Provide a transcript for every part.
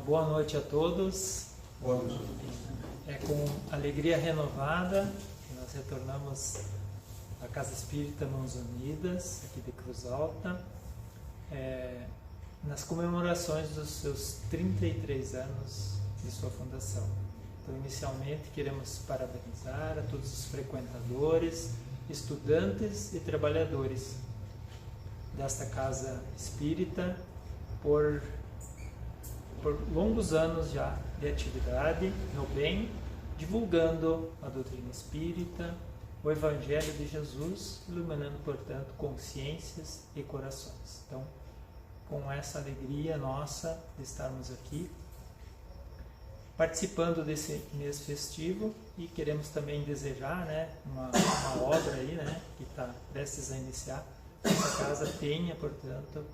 boa noite a todos. Boa noite. É com alegria renovada que nós retornamos à Casa Espírita Mãos Unidas, aqui de Cruz Alta, nas comemorações dos seus 33 anos de sua fundação. Então, inicialmente, queremos parabenizar a todos os frequentadores, estudantes e trabalhadores desta Casa Espírita por longos anos já de atividade no bem, divulgando a doutrina espírita, o Evangelho de Jesus, iluminando, portanto, consciências e corações. Então, com essa alegria nossa de estarmos aqui, participando desse mês festivo, e queremos também desejar, uma obra aí, que está prestes a iniciar. Essa casa tenha, portanto,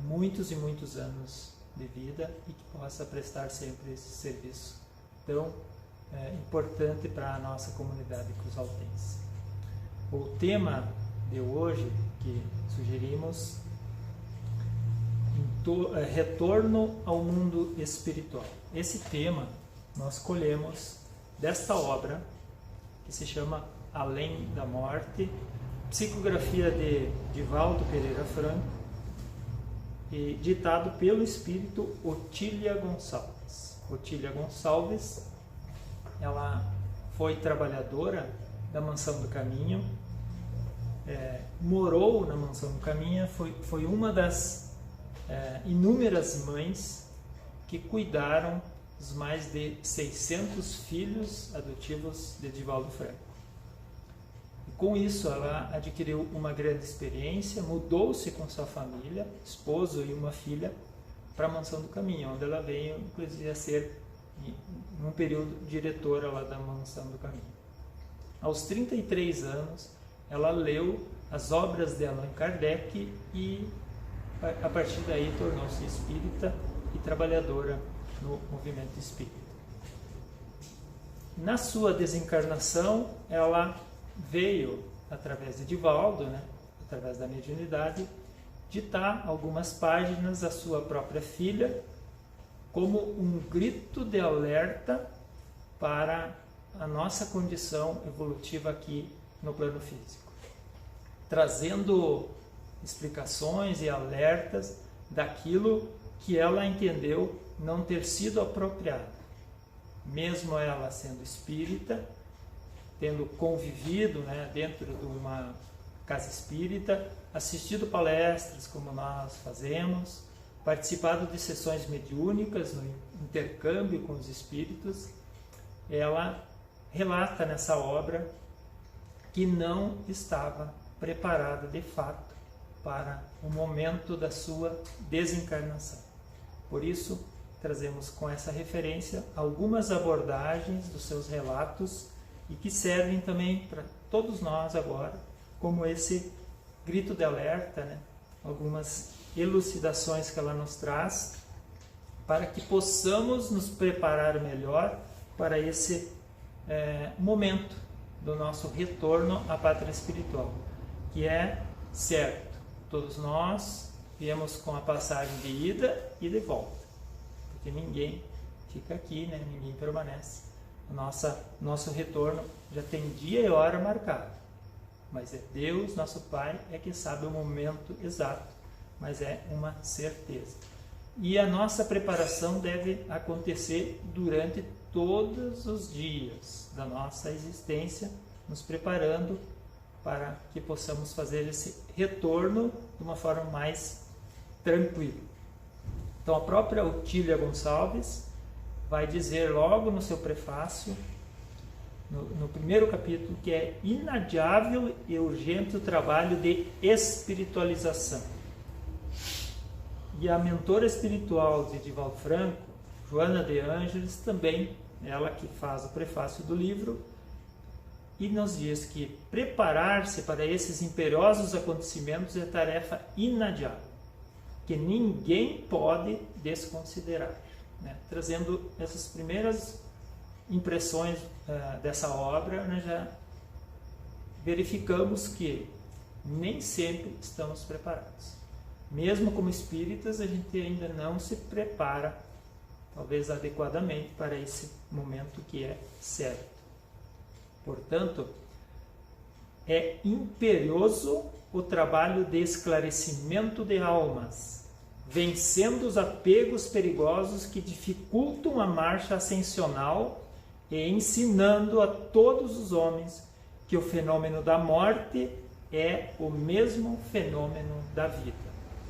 muitos e muitos anos de vida e que possa prestar sempre esse serviço tão importante para a nossa comunidade cruzaltense. O tema de hoje que sugerimos é retorno ao mundo espiritual. Esse tema nós colhemos desta obra que se chama Além da Morte, psicografia de Divaldo Pereira Franco, e ditado pelo espírito Otília Gonçalves. Otília Gonçalves, ela foi trabalhadora da Mansão do Caminho, morou na Mansão do Caminho, foi uma das inúmeras mães que cuidaram dos mais de 600 filhos adotivos de Divaldo Franco. Com isso, ela adquiriu uma grande experiência, mudou-se com sua família, esposo e uma filha, para a Mansão do Caminho, onde ela veio, inclusive, a ser, num período, diretora lá da Mansão do Caminho. Aos 33 anos, ela leu as obras de Allan Kardec e, a partir daí, tornou-se espírita e trabalhadora no movimento espírita. Na sua desencarnação, ela veio, através de Divaldo, através da mediunidade, ditar algumas páginas à sua própria filha como um grito de alerta para a nossa condição evolutiva aqui no plano físico, trazendo explicações e alertas daquilo que ela entendeu não ter sido apropriado, mesmo ela sendo espírita, tendo convivido dentro de uma casa espírita, assistido palestras como nós fazemos, participado de sessões mediúnicas no intercâmbio com os espíritos, ela relata nessa obra que não estava preparada de fato para o momento da sua desencarnação. Por isso, trazemos com essa referência algumas abordagens dos seus relatos e que servem também para todos nós agora, como esse grito de alerta, algumas elucidações que ela nos traz, para que possamos nos preparar melhor para esse momento do nosso retorno à pátria espiritual, que é certo, todos nós viemos com a passagem de ida e de volta, porque ninguém fica aqui, ninguém permanece. Nosso retorno já tem dia e hora marcado, mas é Deus, nosso Pai, que sabe o momento exato, mas é uma certeza. E a nossa preparação deve acontecer durante todos os dias da nossa existência, nos preparando para que possamos fazer esse retorno de uma forma mais tranquila. Então, a própria Otília Gonçalves vai dizer logo no seu prefácio, no primeiro capítulo, que é inadiável e urgente o trabalho de espiritualização. E a mentora espiritual de Divaldo Franco, Joana de Ângeles, também, ela que faz o prefácio do livro, e nos diz que preparar-se para esses imperiosos acontecimentos é tarefa inadiável, que ninguém pode desconsiderar. Trazendo essas primeiras impressões dessa obra, nós já verificamos que nem sempre estamos preparados. Mesmo como espíritas, a gente ainda não se prepara talvez adequadamente para esse momento que é certo. Portanto, é imperioso o trabalho de esclarecimento de almas, vencendo os apegos perigosos que dificultam a marcha ascensional e ensinando a todos os homens que o fenômeno da morte é o mesmo fenômeno da vida.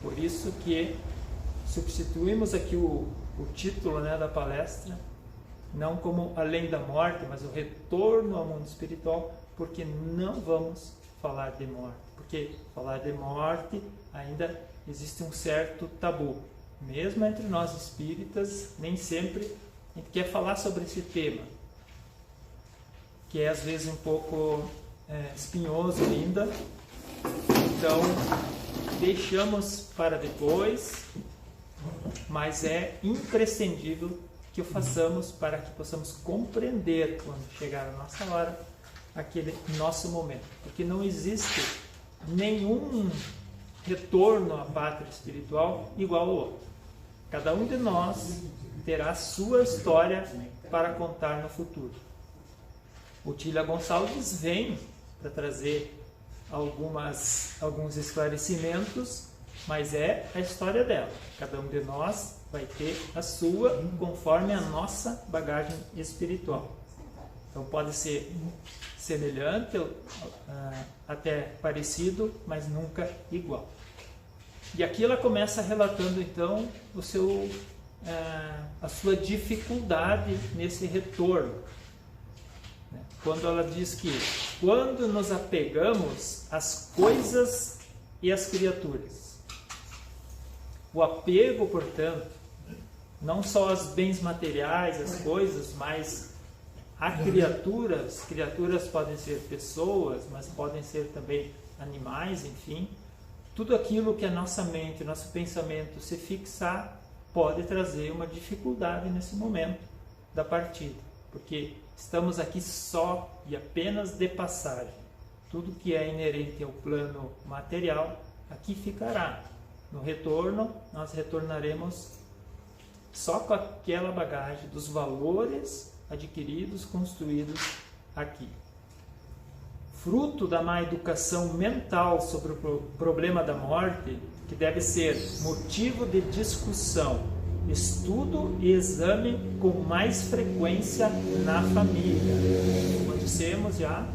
Por isso que substituímos aqui o título, né, da palestra, não como além da morte, mas o retorno ao mundo espiritual, porque não vamos falar de morte. Porque falar de morte ainda existe um certo tabu. Mesmo entre nós espíritas, nem sempre a gente quer falar sobre esse tema, que é às vezes um pouco espinhoso ainda. Então, deixamos para depois, mas é imprescindível que o façamos para que possamos compreender, quando chegar a nossa hora, aquele nosso momento. Porque não existe nenhum retorno à pátria espiritual igual ao outro. Cada um de nós terá a sua história para contar no futuro. O Tília Gonçalves vem para trazer alguns esclarecimentos, mas é a história dela. Cada um de nós vai ter a sua, conforme a nossa bagagem espiritual. Então pode ser semelhante, até parecido, mas nunca igual. E aqui ela começa relatando então a sua dificuldade nesse retorno. Quando ela diz que quando nos apegamos às coisas e às criaturas, o apego, portanto, não só aos bens materiais, às coisas, mas a criaturas podem ser pessoas, mas podem ser também animais, enfim, tudo aquilo que a nossa mente, nosso pensamento se fixar, pode trazer uma dificuldade nesse momento da partida, porque estamos aqui só e apenas de passagem. Tudo que é inerente ao plano material aqui ficará. No retorno, nós retornaremos só com aquela bagagem dos valores adquiridos, construídos aqui. Fruto da má educação mental sobre o problema da morte, que deve ser motivo de discussão, estudo e exame com mais frequência na família. Como dissemos já,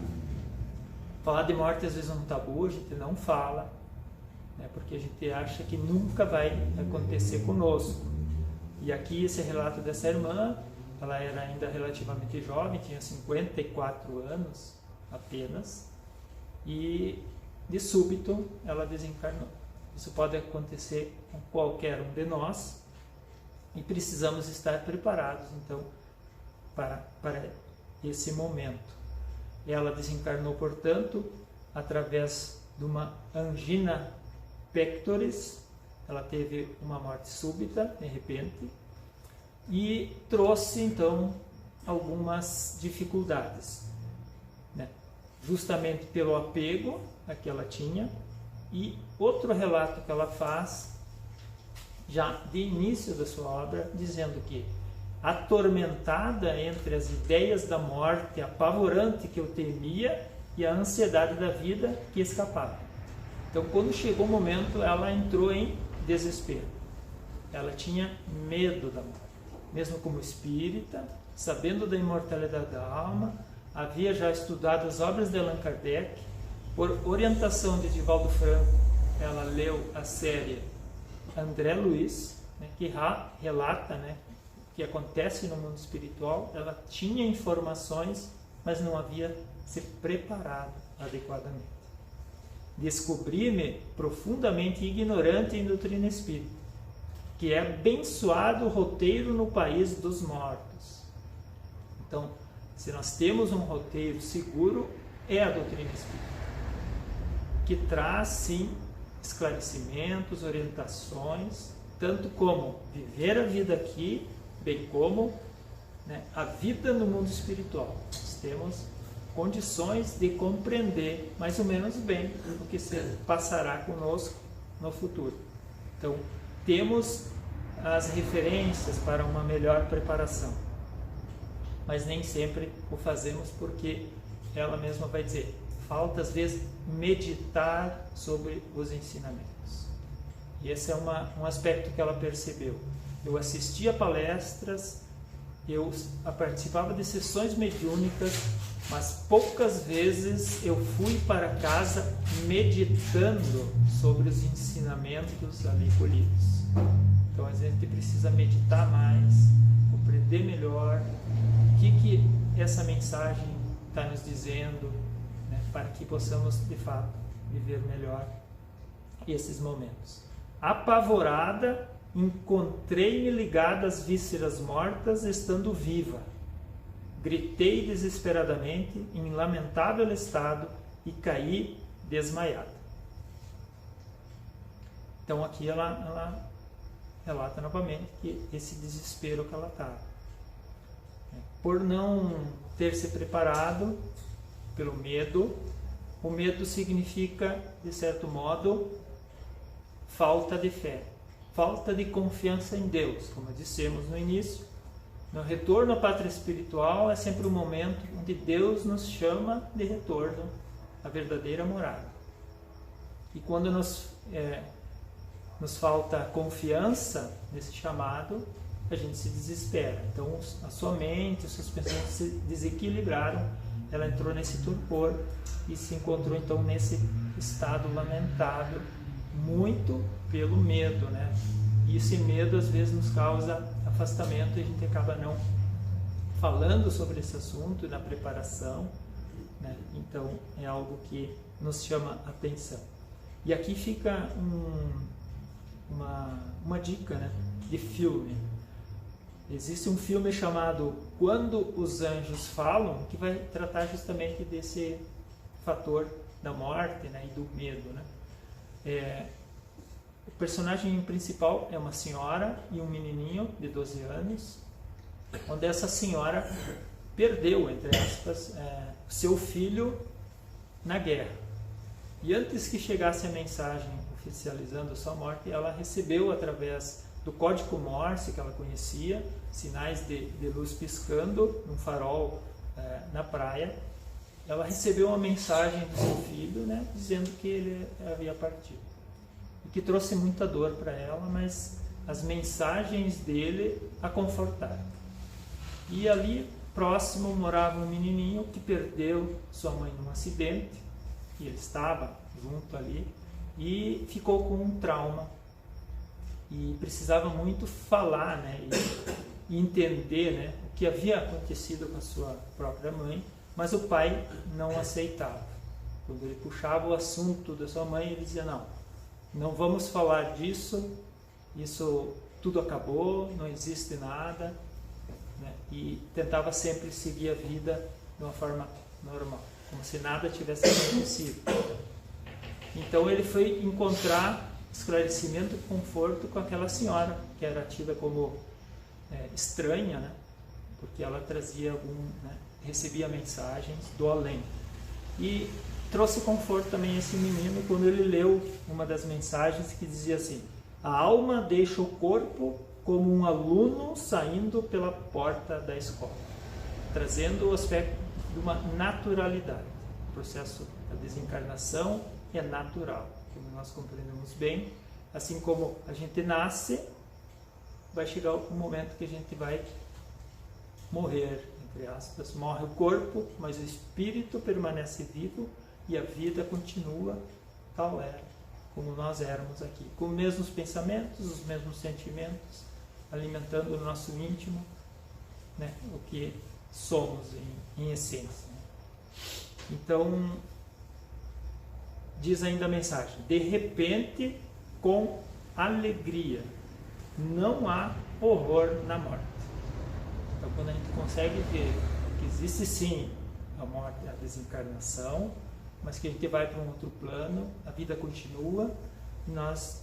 falar de morte às vezes é um tabu, a gente não fala, né, porque a gente acha que nunca vai acontecer conosco. E aqui esse relato dessa irmã, ela era ainda relativamente jovem, tinha 54 anos apenas, e de súbito ela desencarnou. Isso pode acontecer com qualquer um de nós, e precisamos estar preparados, então, para esse momento. Ela desencarnou, portanto, através de uma angina pectoris. Ela teve uma morte súbita, de repente, e trouxe, então, algumas dificuldades, né? Justamente pelo apego a que ela tinha. E outro relato que ela faz, já de início da sua obra, dizendo que, atormentada entre as ideias da morte apavorante que eu temia e a ansiedade da vida que escapava. Então, quando chegou o momento, ela entrou em desespero. Ela tinha medo da morte. Mesmo como espírita, sabendo da imortalidade da alma, havia já estudado as obras de Allan Kardec. Por orientação de Divaldo Franco, ela leu a série André Luiz, né, que relata, né, o que acontece no mundo espiritual. Ela tinha informações, mas não havia se preparado adequadamente. Descobri-me profundamente ignorante em doutrina espírita, que é abençoado o roteiro no país dos mortos. Então, se nós temos um roteiro seguro, é a doutrina espírita, que traz, sim, esclarecimentos, orientações, tanto como viver a vida aqui, bem como, né, a vida no mundo espiritual. Nós temos condições de compreender mais ou menos bem o que se passará conosco no futuro. Então, temos as referências para uma melhor preparação. Mas nem sempre o fazemos, porque ela mesma vai dizer, falta às vezes meditar sobre os ensinamentos. E esse é um aspecto que ela percebeu. Eu assistia a palestras, eu participava de sessões mediúnicas, mas poucas vezes eu fui para casa meditando sobre os ensinamentos ali colhidos. Então a gente precisa meditar mais, compreender melhor o que essa mensagem está nos dizendo, né, para que possamos de fato viver melhor esses momentos. Apavorada, encontrei-me ligada às vísceras mortas, estando viva. Gritei desesperadamente, em lamentável estado, e caí desmaiada. Então aqui ela relata novamente que esse desespero que ela estava. Por não ter se preparado, pelo medo, o medo significa, de certo modo, falta de fé, falta de confiança em Deus, como dissemos no início. No retorno à pátria espiritual é sempre um momento onde Deus nos chama de retorno à verdadeira morada. E quando nos falta confiança nesse chamado, a gente se desespera. Então a sua mente, os seus pensamentos se desequilibraram, ela entrou nesse torpor e se encontrou então nesse estado lamentável, muito pelo medo, né? E esse medo às vezes nos causa afastamento e a gente acaba não falando sobre esse assunto na preparação, né? Então é algo que nos chama a atenção. E aqui fica uma dica, né, de filme. Existe um filme chamado Quando os Anjos Falam, que vai tratar justamente desse fator da morte, né, e do medo, né? O personagem principal é uma senhora e um menininho de 12 anos, onde essa senhora perdeu, entre aspas, seu filho na guerra. E antes que chegasse a mensagem oficializando sua morte, ela recebeu através do código Morse que ela conhecia, sinais de luz piscando num farol na praia. Ela recebeu uma mensagem do seu filho, né, dizendo que ele havia partido. E que trouxe muita dor para ela, mas as mensagens dele a confortaram. E ali próximo morava um menininho que perdeu sua mãe num acidente, e ele estava junto ali, e ficou com um trauma. E precisava muito falar, né, e entender, né, o que havia acontecido com a sua própria mãe, mas o pai não aceitava. Quando ele puxava o assunto da sua mãe, ele dizia, não vamos falar disso, isso tudo acabou, não existe nada, né? E tentava sempre seguir a vida de uma forma normal, como se nada tivesse acontecido. Então ele foi encontrar esclarecimento e conforto com aquela senhora, que era tida como estranha, né? Porque ela trazia recebia mensagens do além. E trouxe conforto também a esse menino quando ele leu uma das mensagens que dizia assim: a alma deixa o corpo como um aluno saindo pela porta da escola, trazendo o aspecto de uma naturalidade. O processo da desencarnação é natural, como nós compreendemos bem. Assim como a gente nasce, vai chegar um momento que a gente vai morrer, entre aspas, morre o corpo, mas o espírito permanece vivo e a vida continua tal era, como nós éramos aqui, com os mesmos pensamentos, os mesmos sentimentos, alimentando o nosso íntimo, né, o que somos em essência. Então, diz ainda a mensagem: de repente, com alegria, não há horror na morte. Então, quando a gente consegue ver que existe sim a morte, a desencarnação, mas que a gente vai para um outro plano, a vida continua, nós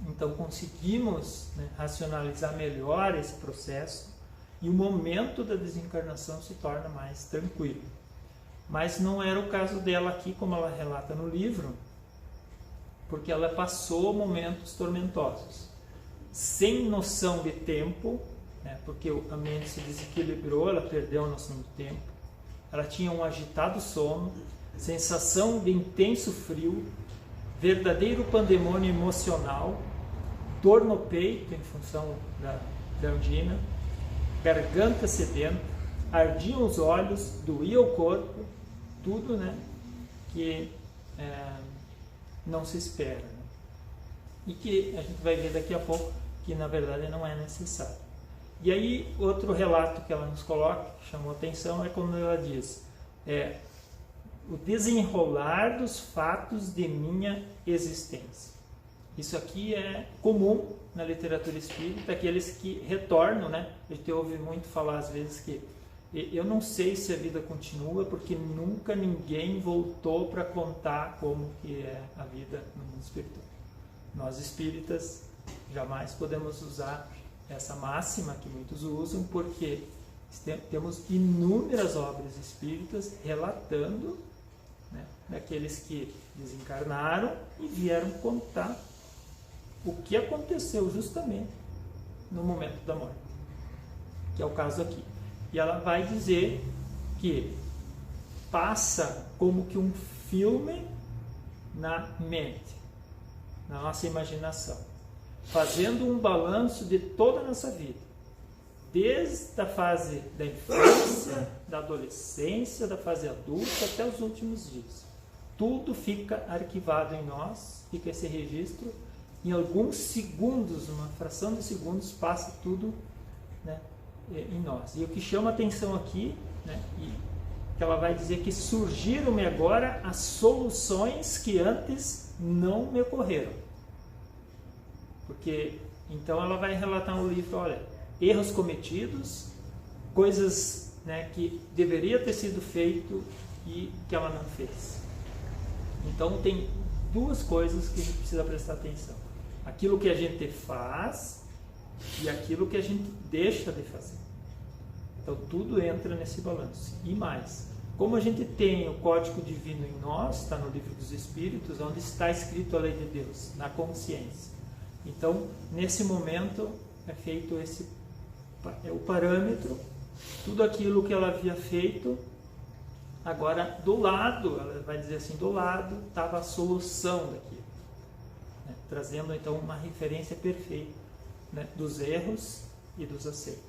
então conseguimos, né, racionalizar melhor esse processo e o momento da desencarnação se torna mais tranquilo. Mas não era o caso dela aqui, como ela relata no livro, porque ela passou momentos tormentosos. sem noção de tempo, né, porque a mente se desequilibrou, ela perdeu a noção do tempo. Ela tinha um agitado sono, sensação de intenso frio, verdadeiro pandemônio emocional, dor no peito em função da angina, garganta sedenta, ardiam os olhos, doía o corpo, tudo, né, que não se espera, né? E que a gente vai ver daqui a pouco que na verdade não é necessário. E aí outro relato que ela nos coloca, que chamou atenção, é quando ela diz: o desenrolar dos fatos de minha existência. Isso aqui é comum na literatura espírita, aqueles que retornam, né? A gente ouve muito falar às vezes que eu não sei se a vida continua porque nunca ninguém voltou para contar como que é a vida no mundo espiritual. Nós espíritas jamais podemos usar essa máxima que muitos usam, porque temos inúmeras obras espíritas relatando, né, daqueles que desencarnaram e vieram contar o que aconteceu justamente no momento da morte, que é o caso aqui. E ela vai dizer que passa como que um filme na mente, na nossa imaginação, fazendo um balanço de toda a nossa vida, desde a fase da infância, da adolescência, da fase adulta até os últimos dias. Tudo fica arquivado em nós, fica esse registro, em alguns segundos, uma fração de segundos, passa tudo, né, em nós. E o que chama atenção aqui, né, que ela vai dizer que surgiram-me agora as soluções que antes não me ocorreram. Porque então ela vai relatar no livro, olha, erros cometidos, coisas, né, que deveria ter sido feito e que ela não fez. Então tem duas coisas que a gente precisa prestar atenção: aquilo que a gente faz e aquilo que a gente deixa de fazer. Então tudo entra nesse balanço. E mais, como a gente tem o código divino em nós, está no livro dos Espíritos, onde está escrito a lei de Deus, na consciência. Então, nesse momento, é feito o parâmetro, tudo aquilo que ela havia feito. Agora, do lado, ela vai dizer assim, do lado estava a solução daquilo, né? Trazendo então uma referência perfeita, né, dos erros e dos acertos.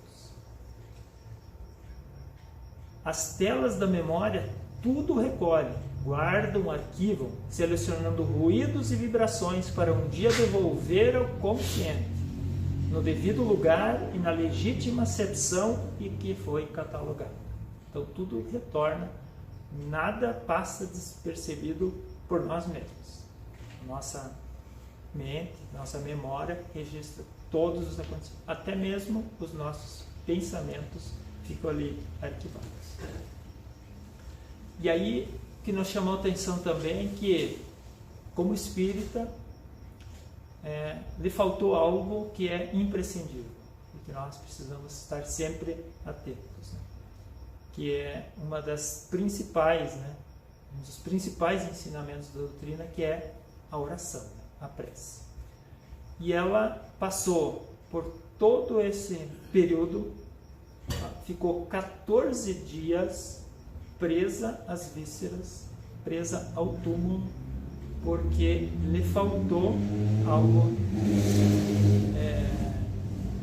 As telas da memória tudo recolhem, guardam, arquivam, selecionando ruídos e vibrações para um dia devolver ao consciente, no devido lugar e na legítima acepção e que foi catalogado. Então tudo retorna, nada passa despercebido por nós mesmos. Nossa mente, nossa memória registra todos os acontecimentos, até mesmo os nossos pensamentos ficam ali arquivados. E aí que nos chamou a atenção também que, como espírita, lhe faltou algo que é imprescindível e que nós precisamos estar sempre atentos, né? Que é uma das principais, né, um dos principais ensinamentos da doutrina, que é a oração, né, a prece. E ela passou por todo esse período, ficou 14 dias presa às vísceras, presa ao túmulo, porque lhe faltou algo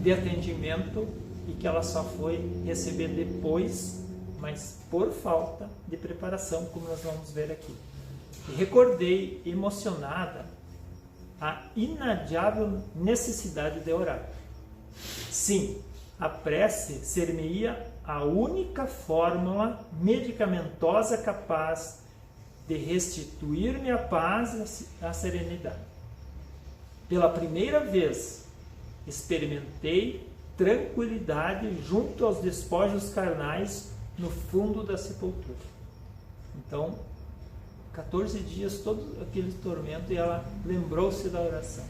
de atendimento e que ela só foi receber depois, mas por falta de preparação, como nós vamos ver aqui. E recordei, emocionada, a inadiável necessidade de orar. Sim, a prece ser-me-ia a única fórmula medicamentosa capaz de restituir-me a paz e a serenidade. Pela primeira vez, experimentei tranquilidade junto aos despojos carnais no fundo da sepultura. Então, 14 dias, todo aquele tormento, e ela lembrou-se da oração.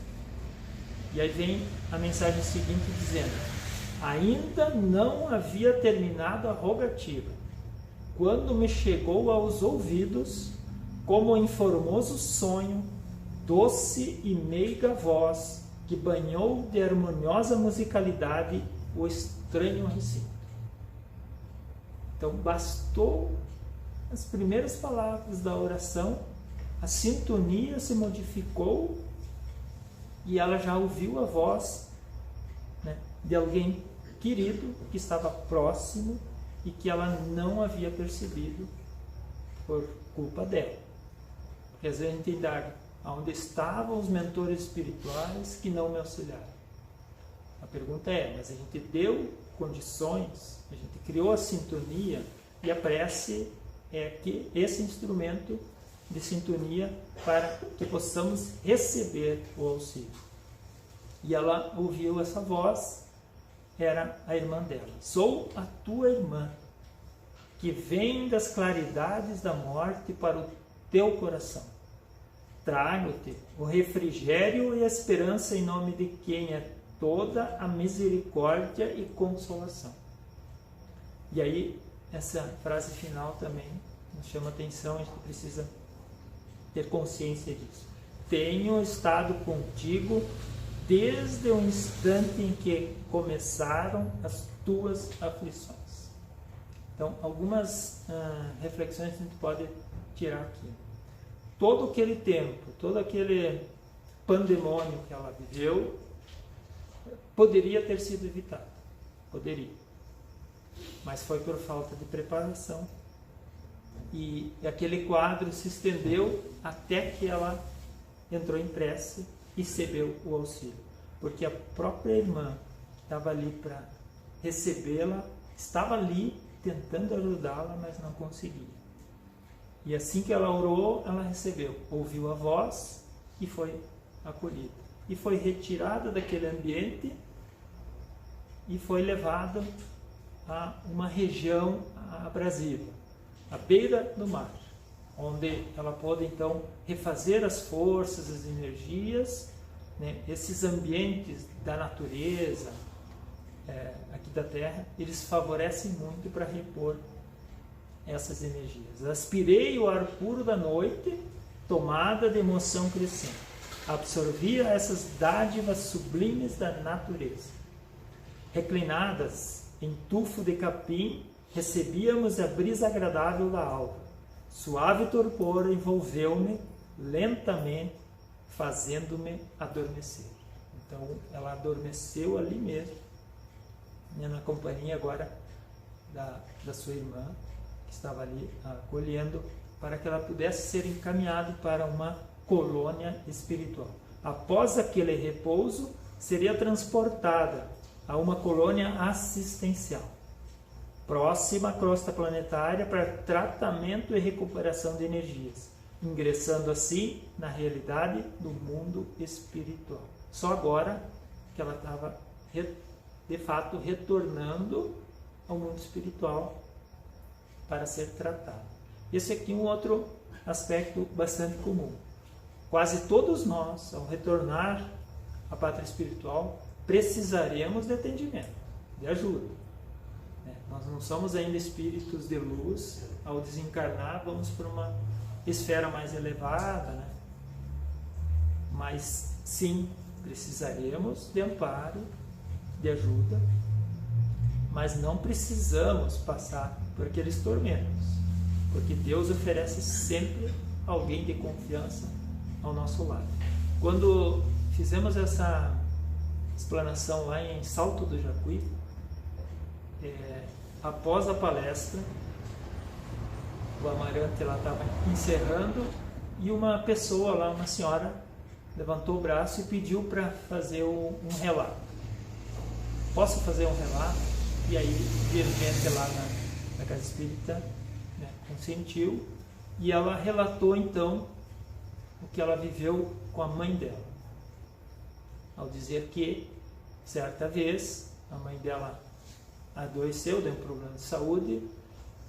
E aí vem a mensagem seguinte dizendo: ainda não havia terminado a rogativa, quando me chegou aos ouvidos, como em formoso sonho, doce e meiga voz, que banhou de harmoniosa musicalidade o estranho recinto. Então bastou as primeiras palavras da oração, a sintonia se modificou e ela já ouviu a voz, né, de alguém querido que estava próximo e que ela não havia percebido por culpa dela. Porque às vezes a gente indaga, onde estavam os mentores espirituais que não me auxiliaram? A pergunta é, mas a gente deu condições, a gente criou a sintonia, e a prece é que esse instrumento de sintonia para que possamos receber o auxílio. E ela ouviu essa voz, era a irmã dela. Sou a tua irmã, que vem das claridades da morte para o teu coração. Trago-te o refrigério e a esperança em nome de quem é toda a misericórdia e consolação. E aí, essa frase final também nos chama atenção, a gente precisa ter consciência disso. Tenho estado contigo desde o instante em que começaram as tuas aflições. Então, algumas reflexões a gente pode tirar aqui. Todo aquele tempo, todo aquele pandemônio que ela viveu, poderia ter sido evitado. Poderia. Mas foi por falta de preparação. E aquele quadro se estendeu até que ela entrou em prece e recebeu o auxílio. Porque a própria irmã que estava ali para recebê-la, estava ali tentando ajudá-la, mas não conseguia. E assim que ela orou, ela recebeu, ouviu a voz e foi acolhida. E foi retirada daquele ambiente e foi levada a uma região abrasiva, à beira do mar, onde ela pôde então refazer as forças, as energias, né? Esses ambientes da natureza, aqui da Terra, eles favorecem muito para repor essas energias. Aspirei o ar puro da noite, tomada de emoção crescente. Absorvia essas dádivas sublimes da natureza. Reclinadas em tufo de capim, recebíamos a brisa agradável da alva. Suave torpor envolveu-me lentamente, fazendo-me adormecer. Então, ela adormeceu ali mesmo, né, na companhia agora da sua irmã, que estava ali acolhendo, para que ela pudesse ser encaminhada para uma colônia espiritual. Após aquele repouso, seria transportada a uma colônia assistencial, próxima à crosta planetária, para tratamento e recuperação de energias, ingressando assim na realidade do mundo espiritual. Só agora que ela estava, de fato, retornando ao mundo espiritual para ser tratada. Esse aqui é um outro aspecto bastante comum. Quase todos nós, ao retornar à pátria espiritual, precisaremos de atendimento, de ajuda. Nós não somos ainda espíritos de luz. Ao desencarnar, vamos para uma esfera mais elevada, né? Mas sim, precisaremos de amparo, de ajuda, mas não precisamos passar por aqueles tormentos, porque Deus oferece sempre alguém de confiança ao nosso lado. Quando fizemos essa explanação lá em Salto do Jacuí, após a palestra, o Amarante lá estava encerrando e uma pessoa lá, uma senhora, levantou o braço e pediu para fazer um relato. Posso fazer um relato? E aí o dirigente lá na Casa Espírita, né, consentiu, e ela relatou então o que ela viveu com a mãe dela, ao dizer que certa vez a mãe dela adoeceu, deu um problema de saúde,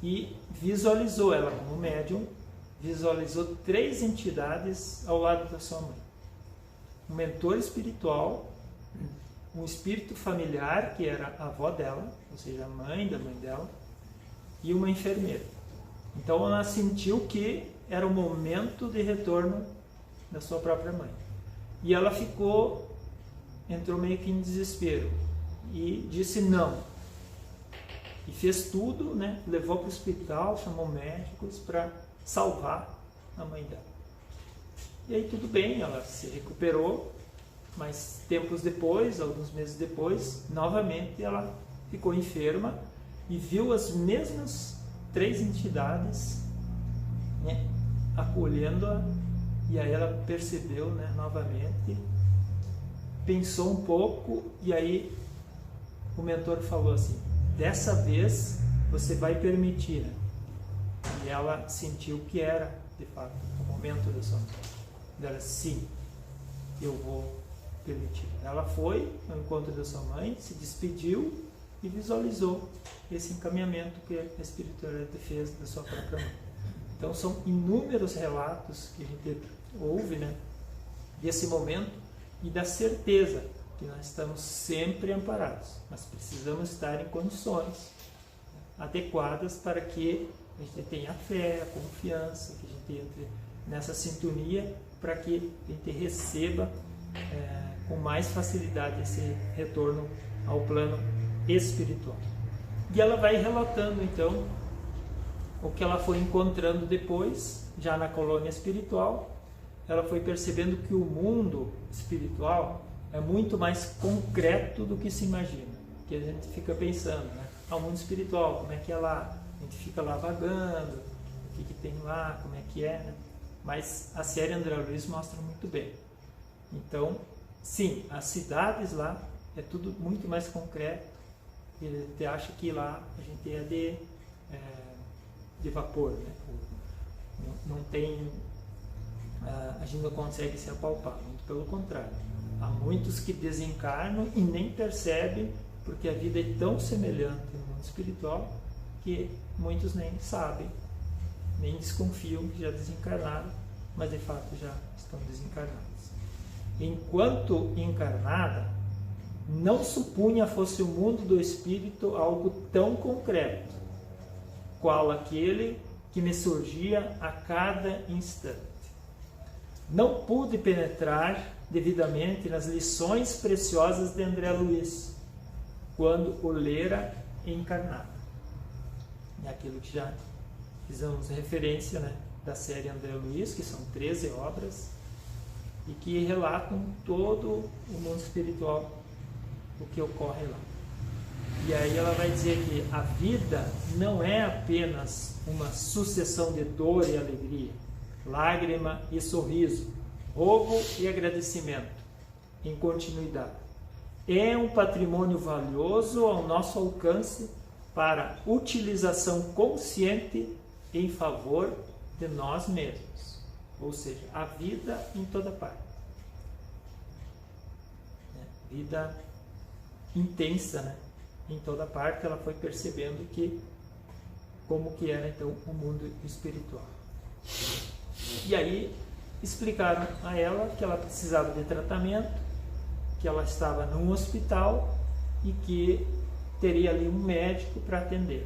e visualizou, ela como médium, visualizou 3 entidades ao lado da sua mãe. Um mentor espiritual, um espírito familiar, que era a avó dela, ou seja, a mãe da mãe dela, e uma enfermeira. Então ela sentiu que era o momento de retorno da sua própria mãe. E ela ficou entrou meio que em desespero e disse não. E fez tudo, né? Levou para o hospital, chamou médicos para salvar a mãe dela. E aí tudo bem, ela se recuperou, mas tempos depois, alguns meses depois, novamente ela ficou enferma e viu as mesmas 3 entidades, né, acolhendo-a. E aí ela percebeu, né, novamente, pensou um pouco e aí o mentor falou assim: dessa vez você vai permitir, né? E ela sentiu que era, de fato, o momento da sua morte. Ela, sim, eu vou permitir. Ela foi ao encontro da sua mãe, se despediu e visualizou esse encaminhamento que a espiritualidade fez da sua própria mãe. Então são inúmeros relatos que a gente ouve, né, desse momento e da certeza que nós estamos sempre amparados, mas precisamos estar em condições adequadas para que a gente tenha a fé, a confiança, que a gente entre nessa sintonia para que a gente receba com mais facilidade esse retorno ao plano espiritual. E ela vai relatando então o que ela foi encontrando depois, já na colônia espiritual. Ela foi percebendo que o mundo espiritual é muito mais concreto do que se imagina, que a gente fica pensando, né? O mundo espiritual, como é que é lá? A gente fica lá vagando, o que tem lá, como é que é, né? Mas a série André Luiz mostra muito bem. Então, sim, as cidades lá é tudo muito mais concreto. E a gente acha que lá a gente é de vapor, né? Não tem, a gente não consegue se apalpar, muito pelo contrário. Há muitos que desencarnam e nem percebem, porque a vida é tão semelhante no mundo espiritual que muitos nem sabem, nem desconfiam que já desencarnaram, mas de fato já estão desencarnados. Enquanto encarnada, não supunha fosse o mundo do espírito algo tão concreto, qual aquele que me surgia a cada instante. Não pude penetrar devidamente nas lições preciosas de André Luiz, quando o lera encarnado. É aquilo que já fizemos referência, né, da série André Luiz, que são 13 obras, e que relatam todo o mundo espiritual, o que ocorre lá. E aí ela vai dizer que a vida não é apenas uma sucessão de dor e alegria, lágrima e sorriso, roubo e agradecimento, em continuidade. É um patrimônio valioso ao nosso alcance para utilização consciente em favor de nós mesmos. Ou seja, a vida em toda parte. Vida intensa, né? Em toda parte. Ela foi percebendo que como que era então o mundo espiritual. E aí explicaram a ela que ela precisava de tratamento, que ela estava num hospital e que teria ali um médico para atender.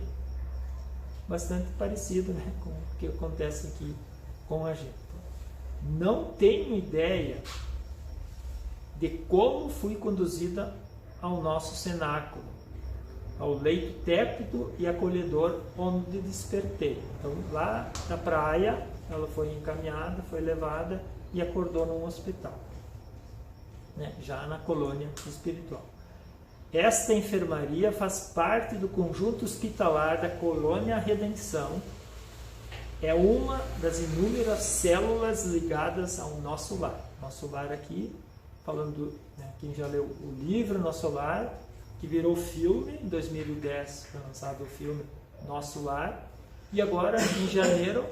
Bastante parecido, né, com o que acontece aqui com a gente. Não tenho ideia de como fui conduzida ao nosso cenáculo, ao leito tépido e acolhedor onde despertei. Então, lá na praia, ela foi encaminhada, foi levada e acordou num hospital, né, já na colônia espiritual. Esta enfermaria faz parte do conjunto hospitalar da Colônia Redenção. É uma das inúmeras células ligadas ao nosso lar. Nosso lar aqui, falando, né, quem já leu o livro Nosso Lar, que virou filme, em 2010 foi lançado o filme Nosso Lar, e agora em janeiro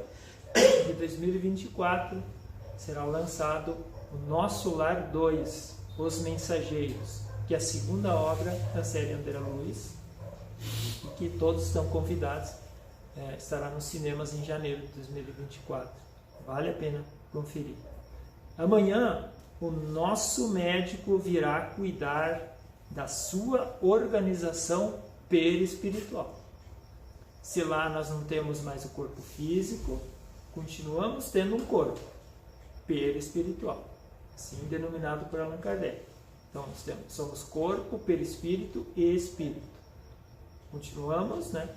de 2024 será lançado o Nosso Lar 2, Os Mensageiros, que é a segunda obra da série André Luiz, e que todos estão convidados, estará nos cinemas em janeiro de 2024. Vale a pena conferir. Amanhã, o nosso médico virá cuidar da sua organização perispiritual. Se lá nós não temos mais o corpo físico, continuamos tendo um corpo perispiritual, assim denominado por Allan Kardec. Então, somos corpo, perispírito e espírito. Continuamos, né,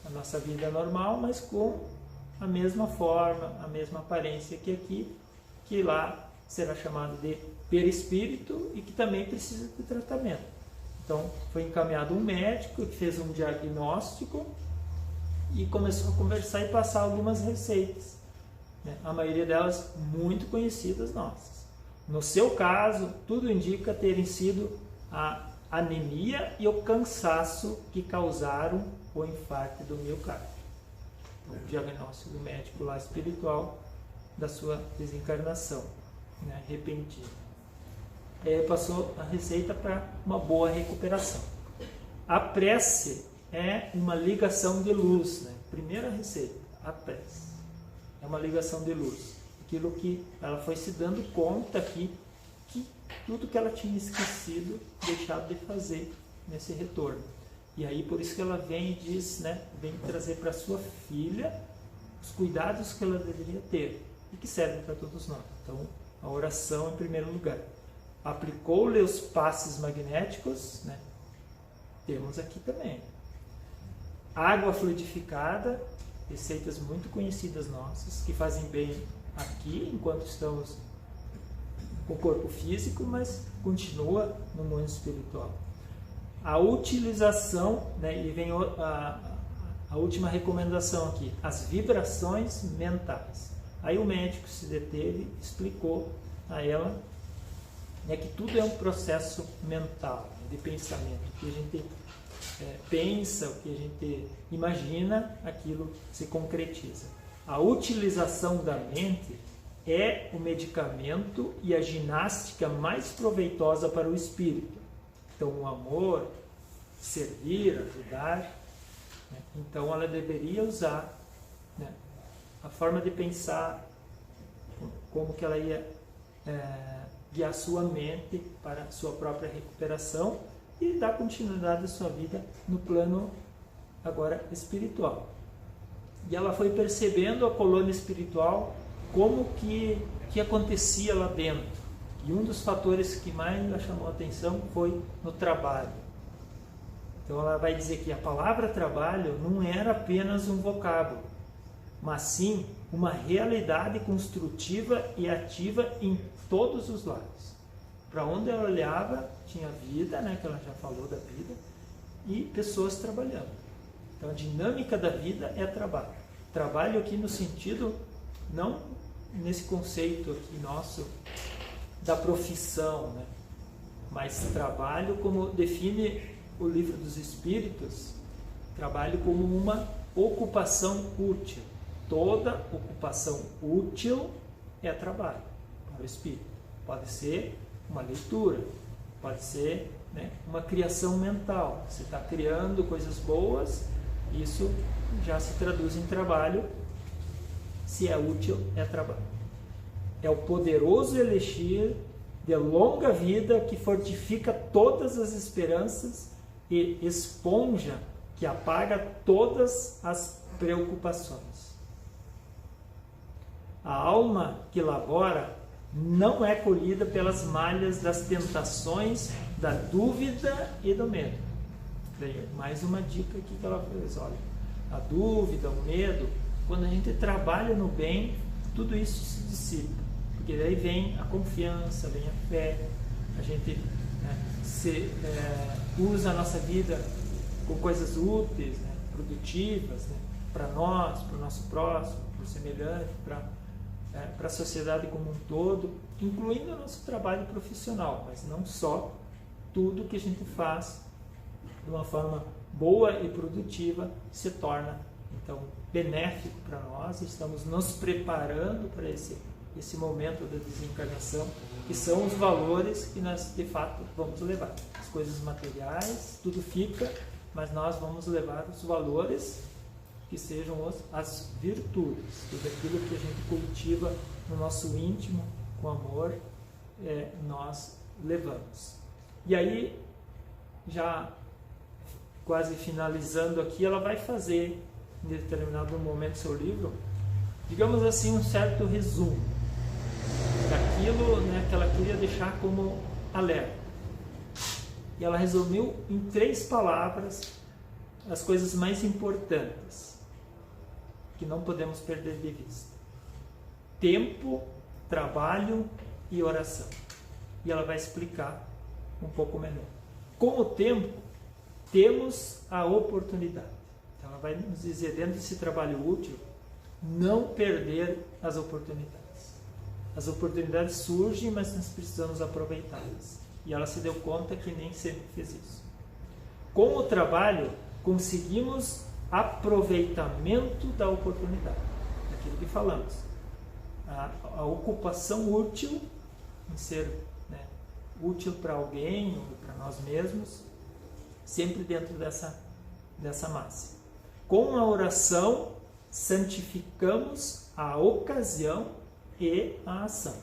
a nossa vida normal, mas com a mesma forma, a mesma aparência que aqui, que lá será chamado de perispírito e que também precisa de tratamento. Então, foi encaminhado um médico que fez um diagnóstico e começou a conversar e passar algumas receitas, né? A maioria delas muito conhecidas nossas. No seu caso, tudo indica terem sido a anemia e o cansaço que causaram o infarto do miocárdio. O diagnóstico do médico lá espiritual da sua desencarnação, né, repentina. Passou a receita para uma boa recuperação. A prece é uma ligação de luz, né? Primeira receita, a prece é uma ligação de luz. Aquilo que ela foi se dando conta aqui, que tudo que ela tinha esquecido, deixado de fazer nesse retorno. E aí por isso que ela vem e diz, né, vem trazer para sua filha os cuidados que ela deveria ter e que servem para todos nós. Então, a oração em primeiro lugar. Aplicou-lhe os passes magnéticos, né? Temos aqui também. Água fluidificada, receitas muito conhecidas nossas, que fazem bem aqui, enquanto estamos com o corpo físico, mas continua no mundo espiritual. A utilização, né, e vem a última recomendação aqui, as vibrações mentais. Aí o médico se deteve, explicou a ela, né, que tudo é um processo mental, de pensamento, que a gente pensa, o que a gente imagina, aquilo se concretiza. A utilização da mente é o medicamento e a ginástica mais proveitosa para o espírito. Então, o amor, servir, ajudar, né? Então ela deveria usar, né, a forma de pensar, como que ela ia guiar sua mente para a sua própria recuperação e dar continuidade à sua vida no plano agora espiritual. E ela foi percebendo a colônia espiritual, como que acontecia lá dentro. E um dos fatores que mais a chamou a atenção foi no trabalho. Então ela vai dizer que a palavra trabalho não era apenas um vocábulo, mas sim uma realidade construtiva e ativa em todos os lados. Para onde ela olhava, tinha vida, né, que ela já falou da vida, e pessoas trabalhando. Então a dinâmica da vida é trabalho. Trabalho aqui no sentido, não nesse conceito aqui nosso da profissão, né, mas trabalho como define o Livro dos Espíritos, trabalho como uma ocupação útil. Toda ocupação útil é trabalho para o espírito. Pode ser uma leitura, pode ser, né, uma criação mental. Você está criando coisas boas, isso já se traduz em trabalho. Se é útil, é trabalho. É o poderoso elixir de longa vida que fortifica todas as esperanças e esponja que apaga todas as preocupações. A alma que labora não é colhida pelas malhas das tentações, da dúvida e do medo. Mais uma dica aqui que ela fez, olha, a dúvida, o medo, quando a gente trabalha no bem, tudo isso se dissipa, porque daí vem a confiança, vem a fé, a gente, né, usa a nossa vida com coisas úteis, né, produtivas, né, para nós, para o nosso próximo, para o semelhante, para a sociedade como um todo, incluindo o nosso trabalho profissional, mas não só. Tudo que a gente faz de uma forma boa e produtiva se torna, então, benéfico para nós. Estamos nos preparando para esse momento da desencarnação, que são os valores que nós, de fato, vamos levar. As coisas materiais, tudo fica, mas nós vamos levar os valores que sejam as virtudes, tudo aquilo que a gente cultiva no nosso íntimo, com amor, nós levamos. E aí, já quase finalizando aqui, ela vai fazer, em determinado momento do seu livro, digamos assim, um certo resumo daquilo, né, que ela queria deixar como alerta. E ela resumiu em 3 palavras as coisas mais importantes que não podemos perder de vista: tempo, trabalho e oração. E ela vai explicar um pouco melhor. Com o tempo, temos a oportunidade. Então, ela vai nos dizer, dentro desse trabalho útil, não perder as oportunidades. As oportunidades surgem, mas nós precisamos aproveitá-las. E ela se deu conta que nem sempre fez isso. Com o trabalho, conseguimos aproveitamento da oportunidade. Daquilo que falamos. A ocupação útil, em ser, né, útil para alguém ou para nós mesmos, sempre dentro dessa máxima. Com a oração, santificamos a ocasião e a ação.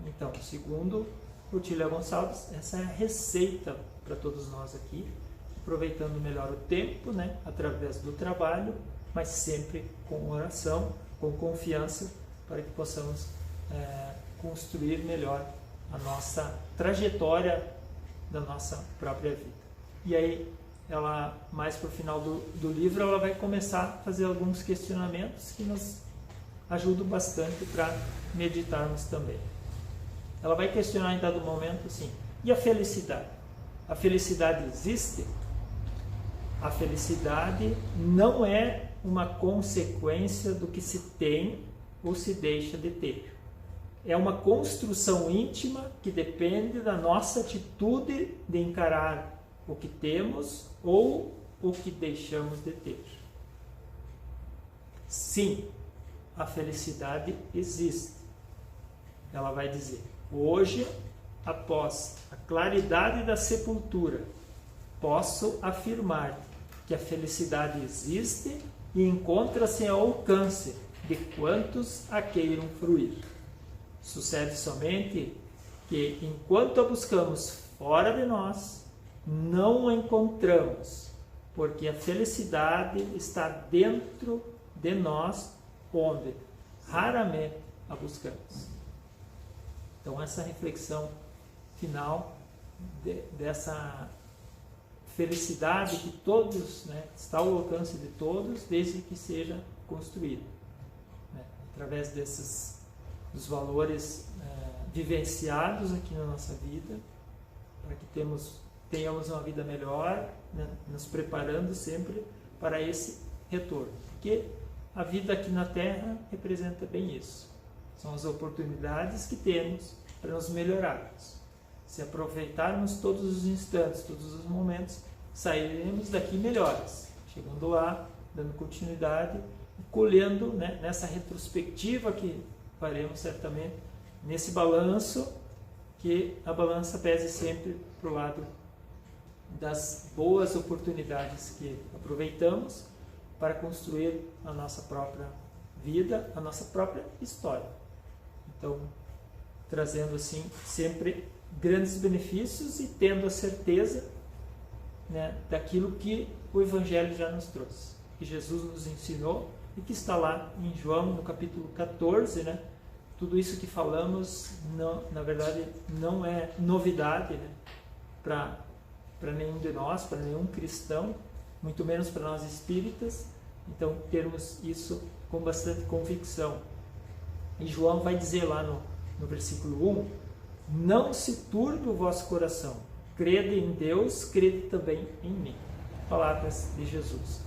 Então, segundo Otília Gonçalves, essa é a receita para todos nós aqui, aproveitando melhor o tempo, né, através do trabalho, mas sempre com oração, com confiança, para que possamos construir melhor a nossa trajetória da nossa própria vida. E aí, ela, mais para o final do livro, ela vai começar a fazer alguns questionamentos que nos ajudam bastante para meditarmos também. Ela vai questionar em dado momento assim: e a felicidade? A felicidade existe? A felicidade não é uma consequência do que se tem ou se deixa de ter. É uma construção íntima que depende da nossa atitude de encarar o que temos ou o que deixamos de ter. Sim, a felicidade existe. Ela vai dizer: hoje, após a claridade da sepultura, posso afirmar que a felicidade existe e encontra-se ao alcance de quantos a queiram fruir. Sucede somente que, enquanto a buscamos fora de nós, não a encontramos, porque a felicidade está dentro de nós, onde raramente a buscamos. Então, essa reflexão final dessa felicidade que todos, né, está ao alcance de todos, desde que seja construída, né, através dos valores vivenciados aqui na nossa vida, para que tenhamos uma vida melhor, né, nos preparando sempre para esse retorno. Porque a vida aqui na Terra representa bem isso. São as oportunidades que temos para nos melhorarmos. Se aproveitarmos todos os instantes, todos os momentos, sairemos daqui melhores, chegando lá, dando continuidade e colhendo, né, nessa retrospectiva que faremos certamente, nesse balanço, que a balança pese sempre para o lado das boas oportunidades que aproveitamos para construir a nossa própria vida, a nossa própria história. Então, trazendo assim sempre grandes benefícios e tendo a certeza, né, daquilo que o Evangelho já nos trouxe, que Jesus nos ensinou e que está lá em João, no capítulo 14, né? Tudo isso que falamos, não, na verdade, não é novidade, né, para nenhum de nós, para nenhum cristão, muito menos para nós espíritas. Então, termos isso com bastante convicção. E João vai dizer lá no versículo 1, não se turbe o vosso coração, crede em Deus, crede também em mim. Palavras de Jesus.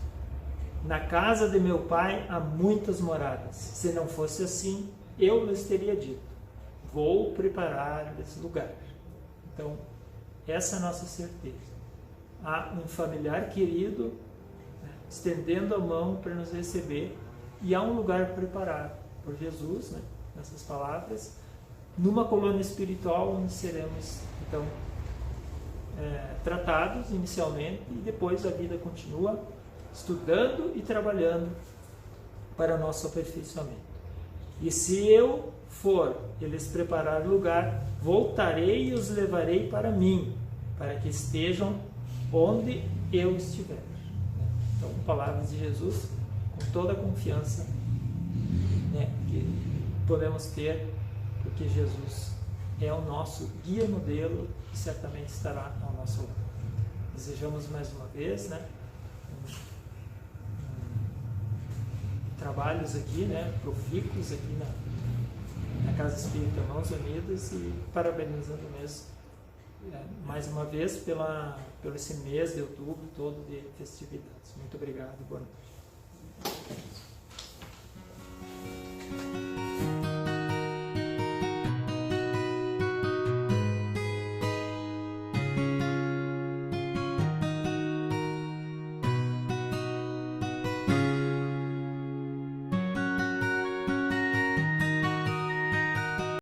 Na casa de meu Pai há muitas moradas, se não fosse assim, eu lhes teria dito, vou preparar esse lugar. Então, essa é a nossa certeza. Há um familiar querido, né, estendendo a mão para nos receber, e há um lugar preparado por Jesus, né, nessas palavras, numa colônia espiritual onde seremos, então, tratados inicialmente, e depois a vida continua estudando e trabalhando para o nosso aperfeiçoamento. E se eu for e lhes preparar lugar, voltarei e os levarei para mim, para que estejam onde eu estiver. Então, palavras de Jesus, com toda a confiança, né, que podemos ter, porque Jesus é o nosso guia modelo e certamente estará ao nosso lado. Desejamos mais uma vez, né, trabalhos aqui, né, profícuos aqui na Casa Espírita Mãos Unidas, e parabenizando mesmo mais uma vez pelo esse mês de outubro todo de festividades. Muito obrigado, boa noite.